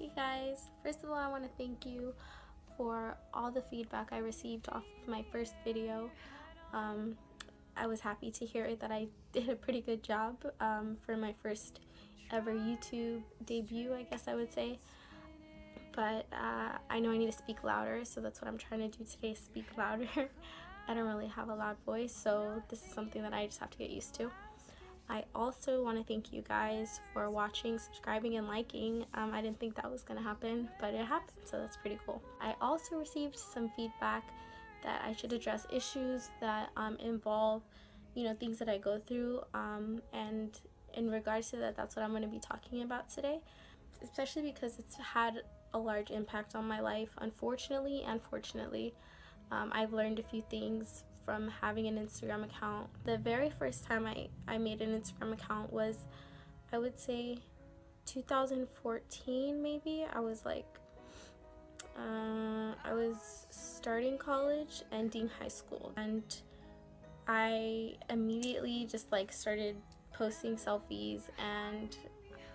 Hey guys, first of all I want to thank you for all the feedback I received off of my first video. I was happy to hear that I did a pretty good job for my first ever YouTube debut, I guess I would say. But I know I need to speak louder, so that's what I'm trying to do today, speak louder. I don't really have a loud voice, so this is something that I just have to get used to. I also want to thank you guys for watching, subscribing, and liking. I didn't think that was going to happen, but it happened, so that's pretty cool. I also received some feedback that I should address issues that involve, things that I go through, and in regards to that, that's what I'm going to be talking about today, especially because it's had a large impact on my life, unfortunately and fortunately. I've learned a few things from having an Instagram account. The very first time I made an Instagram account was, I would say, 2014 maybe. I was starting college, ending high school, and I immediately just started posting selfies, and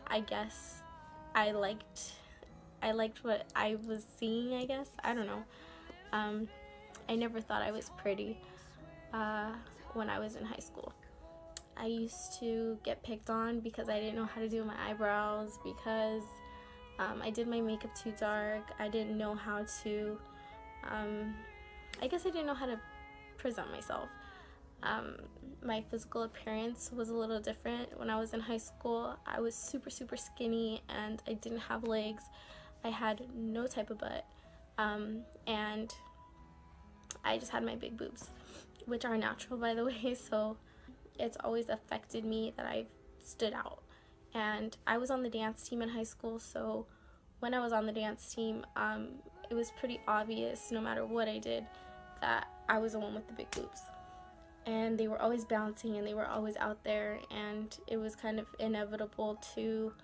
I guess I liked what I was seeing, I guess. I don't know. I never thought I was pretty when I was in high school. I used to get picked on because I didn't know how to do my eyebrows, because I did my makeup too dark. I didn't know how to, I guess I didn't know how to present myself. My physical appearance was a little different when I was in high school. I was super skinny, and I didn't have legs. I had no type of butt, and I just had my big boobs, which are natural, by the way, so it's always affected me that I've stood out. And I was on the dance team in high school, so when I was on the dance team, it was pretty obvious, no matter what I did, that I was the one with the big boobs. And they were always bouncing, and they were always out there, and it was kind of inevitable to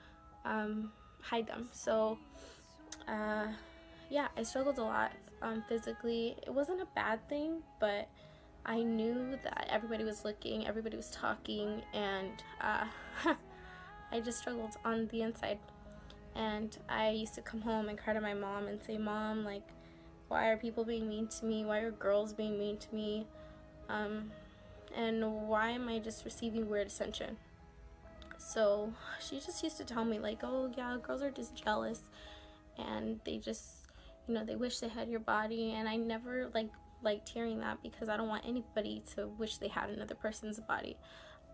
hide them. So yeah, I struggled a lot physically. It wasn't a bad thing, but I knew that everybody was looking, everybody was talking, and I just struggled on the inside. And I used to come home and cry to my mom and say, "Mom, why are people being mean to me? Why are girls being mean to me? And why am I just receiving weird attention?" So she just used to tell me, "Oh yeah, girls are just jealous, and they just, they wish they had your body." And I never liked hearing that, because I don't want anybody to wish they had another person's body.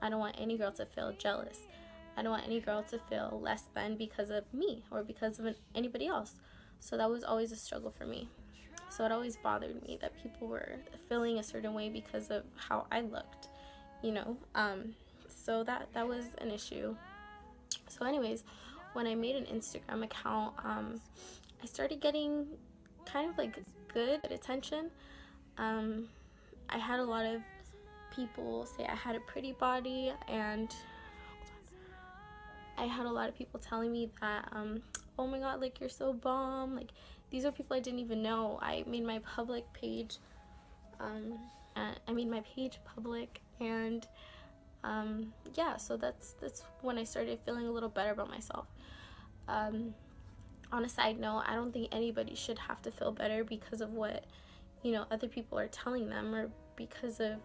I don't want any girl to feel jealous. I don't want any girl to feel less than because of me or because of anybody else. So that was always a struggle for me. So it always bothered me that people were feeling a certain way because of how I looked, so that was an issue. So anyways, when I made an Instagram account, I started getting kind of good attention. I had a lot of people say I had a pretty body, and I had a lot of people telling me that, "Oh my god, you're so bomb." These are people I didn't even know. I made my public page, I made my page public, and yeah, so that's when I started feeling a little better about myself. On a side note, I don't think anybody should have to feel better because of what other people are telling them, or because of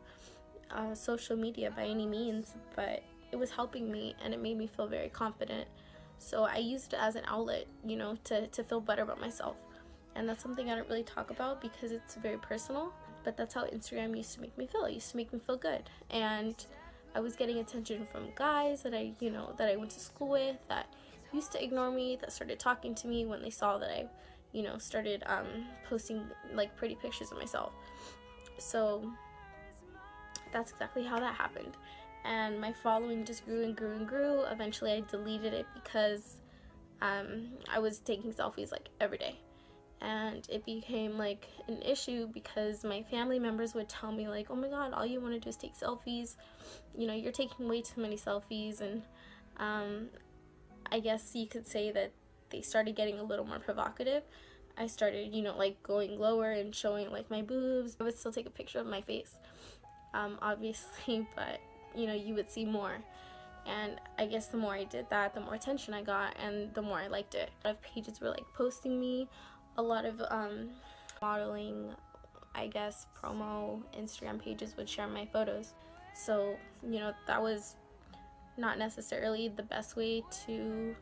social media by any means, but it was helping me, and it made me feel very confident. So I used it as an outlet, to feel better about myself. And that's something I don't really talk about because it's very personal, but that's how Instagram used to make me feel. It used to make me feel good. And I was getting attention from guys that I went to school with, that used to ignore me, that started talking to me when they saw that I started posting pretty pictures of myself. So that's exactly how that happened. And my following just grew and grew and grew. Eventually I deleted it because I was taking selfies every day, and it became an issue because my family members would tell me "Oh my god, all you want to do is take selfies, you're taking way too many selfies." And I guess you could say that they started getting a little more provocative. I started going lower and showing my boobs. I would still take a picture of my face, obviously, but you would see more. And I guess the more I did that, the more attention I got, and the more I liked it. A lot of pages were like posting me, a lot of modeling, I guess, promo Instagram pages would share my photos. So, you know, that was not necessarily the best way to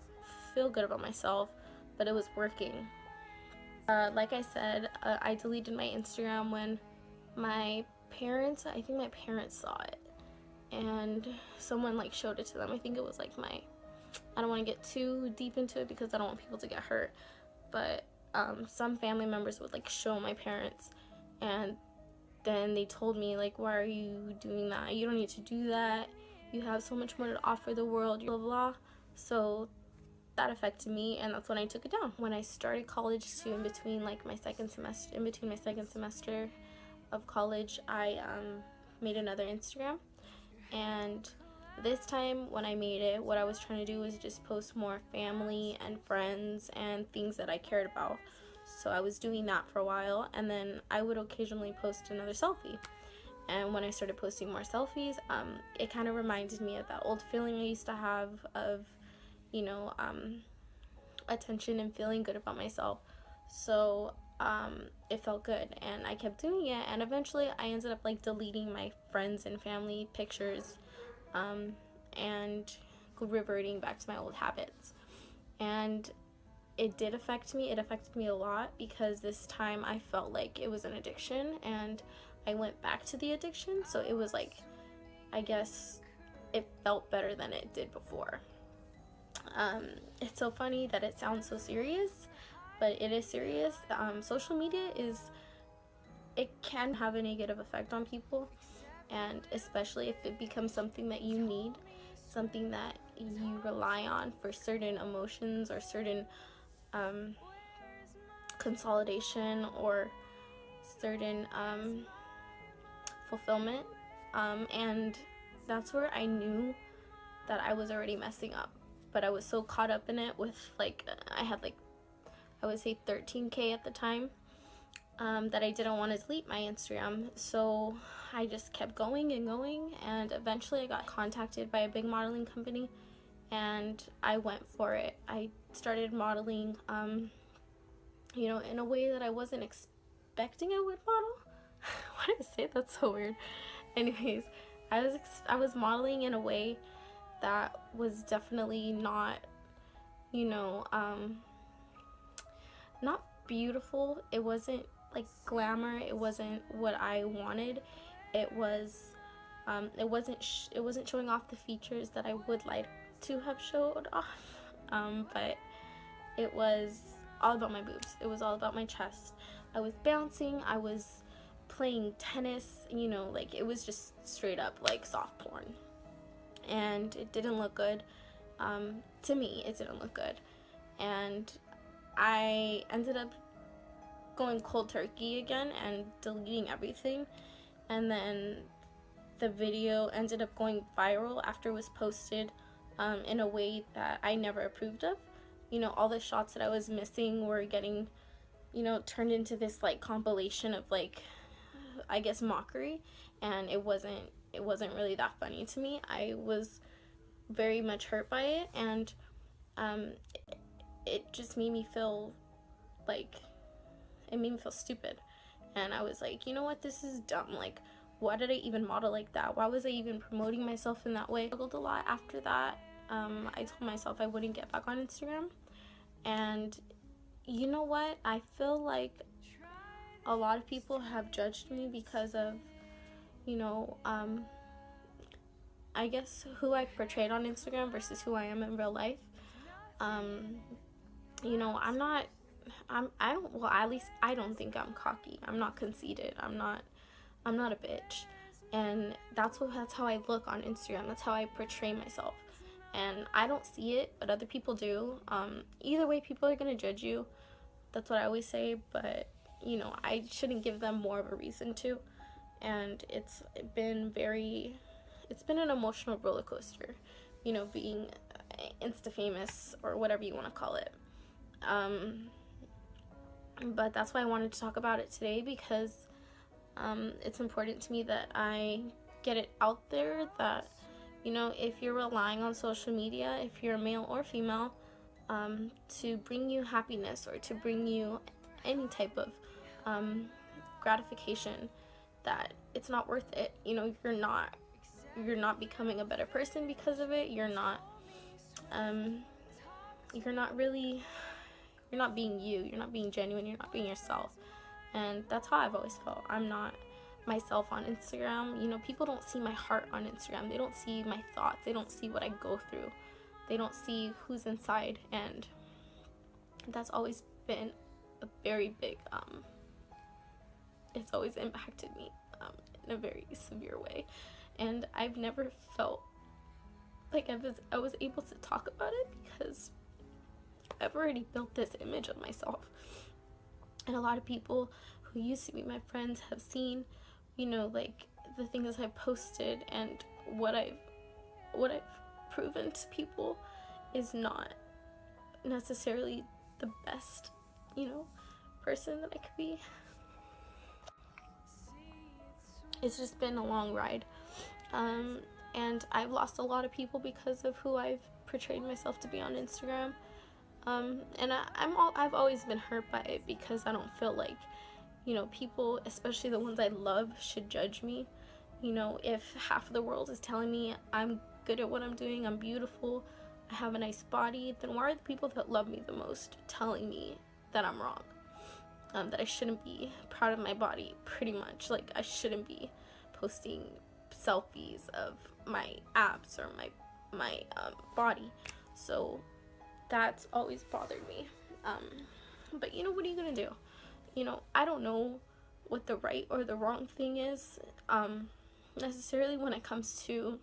feel good about myself, but it was working. Like I said, I deleted my Instagram when I think my parents saw it, and someone like showed it to them. I think it was like I don't want to get too deep into it because I don't want people to get hurt, but some family members would like show my parents, and then they told me like, why are you doing that? You don't need to do that. You have so much more to offer the world, blah blah. So that affected me, and that's when I took it down. When I started college too, in between my second semester of college, I made another Instagram, and this time when I made it, what I was trying to do was just post more family and friends and things that I cared about. So I was doing that for a while, and then I would occasionally post another selfie. And when I started posting more selfies, it kind of reminded me of that old feeling I used to have of, you know, attention and feeling good about myself. So it felt good, and I kept doing it, and eventually I ended up like deleting my friends and family pictures, and reverting back to my old habits. And it did affect me. It affected me a lot because this time I felt like it was an addiction, and I went back to the addiction. So it was like, I guess it felt better than it did before. It's so funny that it sounds so serious, but it is serious. Social media it can have a negative effect on people, and especially if it becomes something that you need, something that you rely on for certain emotions or certain consolidation or certain fulfillment, and that's where I knew that I was already messing up. But I was so caught up in it with I had I would say 13K at the time, that I didn't want to delete my Instagram. So I just kept going and going, and eventually I got contacted by a big modeling company, and I went for it. I started modeling, in a way that I wasn't expecting I would model. Why did I say that's so weird? Anyways, I was modeling in a way that was definitely not, not beautiful. It wasn't like glamour. It wasn't what I wanted. It wasn't showing off the features that I would like to have showed off. But it was all about my boobs. It was all about my chest. I was bouncing. I was playing tennis. It was just straight up like soft porn. And it didn't look good. To me, it didn't look good. And I ended up going cold turkey again and deleting everything. And then the video ended up going viral after it was posted in a way that I never approved of. All the shots that I was missing were getting, turned into this compilation of I guess mockery, and it wasn't really that funny to me. I was very much hurt by it, and it just made me feel stupid. And I was like, you know what, this is dumb. Why did I even model like that? Why was I even promoting myself in that way? I struggled a lot after that. I told myself I wouldn't get back on Instagram, and you know what, I feel like a lot of people have judged me because of I guess who I portrayed on Instagram versus who I am in real life. At least I don't think I'm cocky. I'm not conceited. I'm not a bitch. And that's how I look on Instagram. That's how I portray myself. And I don't see it, but other people do. Either way, people are going to judge you. That's what I always say, but I shouldn't give them more of a reason to. And it's been an emotional roller coaster, being Insta famous or whatever you want to call it. But that's why I wanted to talk about it today, because it's important to me that I get it out there that You know, if you're relying on social media, if you're male or female, to bring you happiness or to bring you any type of gratification, that it's not worth it. You know, you're not becoming a better person because of it. You're not really, you're not being you. You're not being genuine. You're not being yourself. And that's how I've always felt. I'm not myself on Instagram. You know, people don't see my heart on Instagram. They don't see my thoughts. They don't see what I go through. They don't see who's inside. And that's always been a very big, it's always impacted me in a very severe way. And I've never felt like I was able to talk about it, because I've already built this image of myself. And a lot of people who used to be my friends have seen, you know, like the things I've posted, and what I've proven to people is not necessarily the best, you know, person that I could be. It's just been a long ride. And I've lost a lot of people because of who I've portrayed myself to be on Instagram. And I've always been hurt by it, because I don't feel like, you know, people, especially the ones I love, should judge me. You know, if half of the world is telling me I'm good at what I'm doing, I'm beautiful, I have a nice body, then why are the people that love me the most telling me that I'm wrong? That I shouldn't be proud of my body, pretty much. Like, I shouldn't be posting selfies of my abs or my body. So that's always bothered me. But you know, what are you gonna do? You know, I don't know what the right or the wrong thing is, necessarily, when it comes to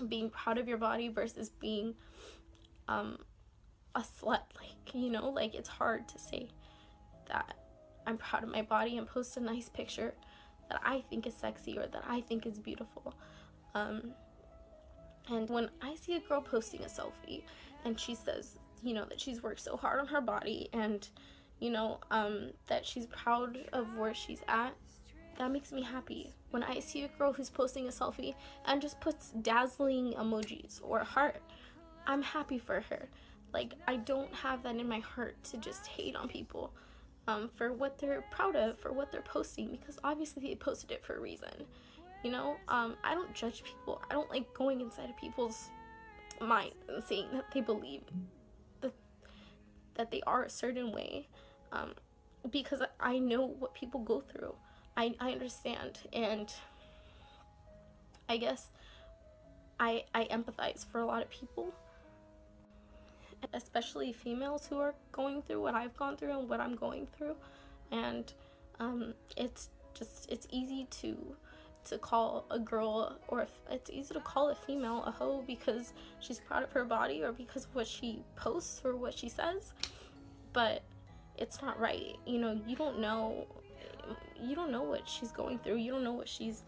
being proud of your body versus being a slut. Like, you know, like, it's hard to say that I'm proud of my body and post a nice picture that I think is sexy or that I think is beautiful. And when I see a girl posting a selfie and she says, you know, that she's worked so hard on her body, and, you know, that she's proud of where she's at, that makes me happy. When I see a girl who's posting a selfie and just puts dazzling emojis or a heart, I'm happy for her. Like, I don't have that in my heart to just hate on people for what they're proud of, for what they're posting, because obviously they posted it for a reason. You know, I don't judge people. I don't like going inside of people's mind and saying that they believe that they are a certain way, because I know what people go through. I understand, and I guess I empathize for a lot of people, especially females who are going through what I've gone through and what I'm going through. And it's easy to call a girl, or it's easy to call a female a hoe because she's proud of her body or because of what she posts or what she says. But it's not right. You know, you don't know what she's going through. You don't know what she's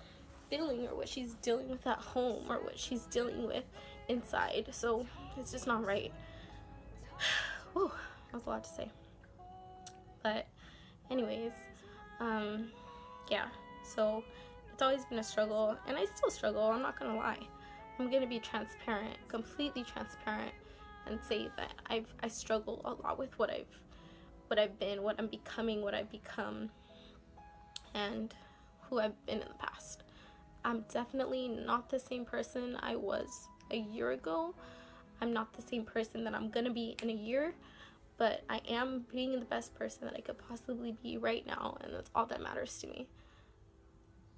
feeling or what she's dealing with at home or what she's dealing with inside. So it's just not right. Whew, that was a lot to say. But anyways, yeah, so it's always been a struggle, and I still struggle. I'm not gonna lie. I'm gonna be transparent, completely transparent, and say that I struggle a lot with what I've been, what I'm becoming, what I've become, and who I've been in the past. I'm definitely not the same person I was a year ago. I'm not the same person that I'm gonna be in a year, but I am being the best person that I could possibly be right now, and that's all that matters to me.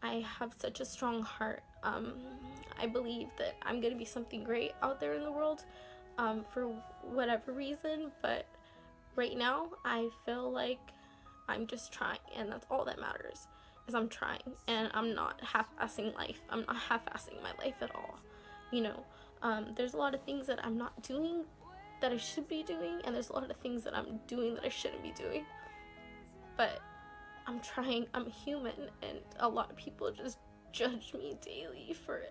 I have such a strong heart. I believe that I'm gonna be something great out there in the world, for whatever reason, but right now I feel like I'm just trying, and that's all that matters, is I'm trying, and I'm not half-assing life. I'm not half-assing my life at all. You know, there's a lot of things that I'm not doing that I should be doing, and there's a lot of things that I'm doing that I shouldn't be doing, but I'm trying. I'm human, and a lot of people just judge me daily for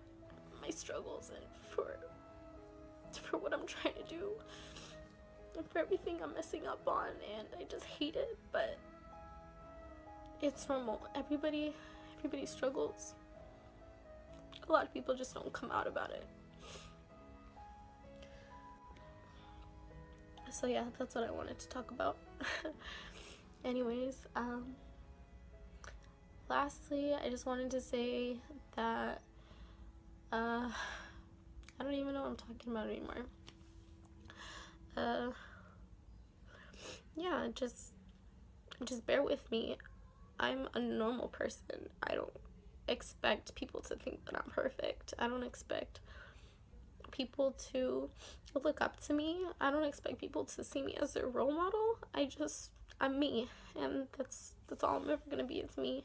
my struggles and for what I'm trying to do and for everything I'm messing up on, and I just hate it, but it's normal. Everybody struggles. a lot of people just don't come out about it. So yeah, that's what I wanted to talk about. Anyways, lastly, I just wanted to say that I don't even know what I'm talking about anymore. Yeah, just bear with me. I'm a normal person. I don't expect people to think that I'm perfect. I don't expect people to look up to me. I don't expect people to see me as their role model. I'm me, and that's all I'm ever gonna be, is me.